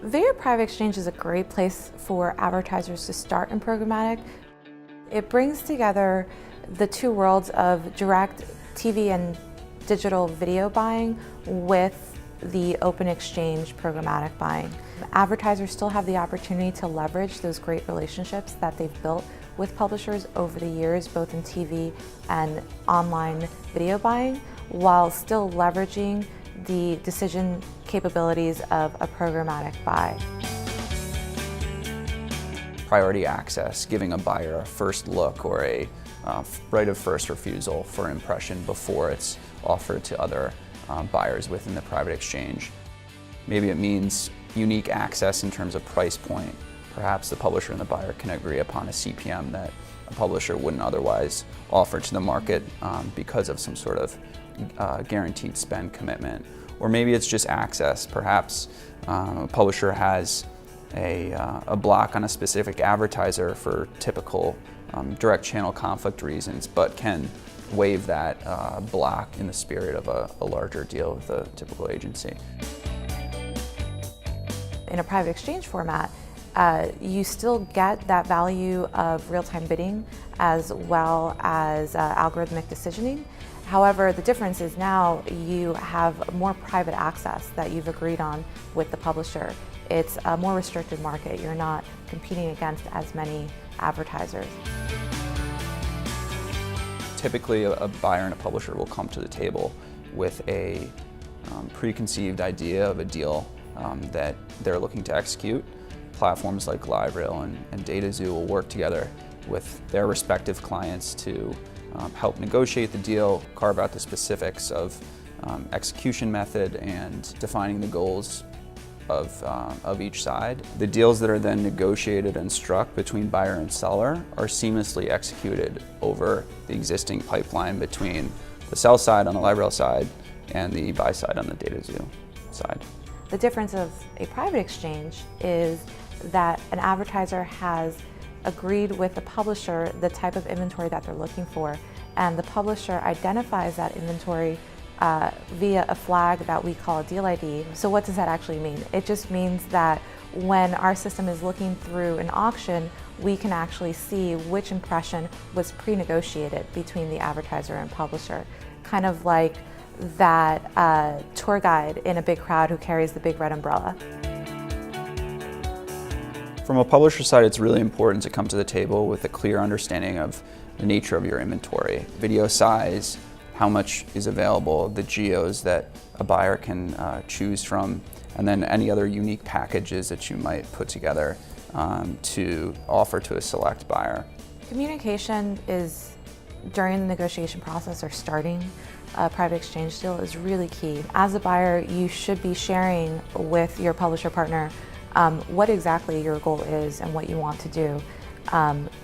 Video Private Exchange is a great place for advertisers to start in programmatic. It brings together the two worlds of direct TV and digital video buying with the open exchange programmatic buying. Advertisers still have the opportunity to leverage those great relationships that they've built with publishers over the years, both in TV and online video buying, while still leveraging the decision capabilities of a programmatic buy. Priority access, giving a buyer a first look or a right of first refusal for an impression before it's offered to other buyers within the private exchange. Maybe it means unique access in terms of price point. Perhaps the publisher and the buyer can agree upon a CPM that a publisher wouldn't otherwise offer to the market because of some sort of guaranteed spend commitment. Or maybe it's just access. Perhaps a publisher has a block on a specific advertiser for typical direct channel conflict reasons, but can waive that block in the spirit of a larger deal with a typical agency. In a private exchange format, you still get that value of real-time bidding as well as algorithmic decisioning. However, the difference is now you have more private access that you've agreed on with the publisher. It's a more restricted market. You're not competing against as many advertisers. Typically, a buyer and a publisher will come to the table with a preconceived idea of a deal that they're looking to execute. Platforms like Liverail and DataXu will work together with their respective clients to help negotiate the deal, carve out the specifics of execution method, and defining the goals of each side. The deals that are then negotiated and struck between buyer and seller are seamlessly executed over the existing pipeline between the sell side on the Liverail side and the buy side on the DataXu side. The difference of a private exchange is that an advertiser has agreed with the publisher the type of inventory that they're looking for, and the publisher identifies that inventory via a flag that we call a deal ID. So what does that actually mean? It just means that when our system is looking through an auction, we can actually see which impression was pre-negotiated between the advertiser and publisher. Kind of like that tour guide in a big crowd who carries the big red umbrella. From a publisher side, it's really important to come to the table with a clear understanding of the nature of your inventory. Video size, how much is available, the geos that a buyer can choose from, and then any other unique packages that you might put together to offer to a select buyer. Communication is, during the negotiation process or starting a private exchange deal, is really key. As a buyer, you should be sharing with your publisher partner what exactly your goal is and what you want to do.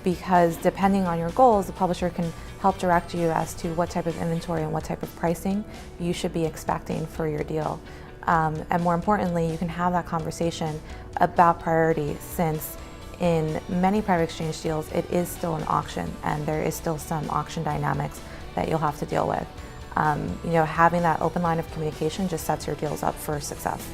Because depending on your goals, the publisher can help direct you as to what type of inventory and what type of pricing you should be expecting for your deal. And more importantly, you can have that conversation about priority, since in many private exchange deals, it is still an auction and there is still some auction dynamics that you'll have to deal with. Having that open line of communication just sets your deals up for success.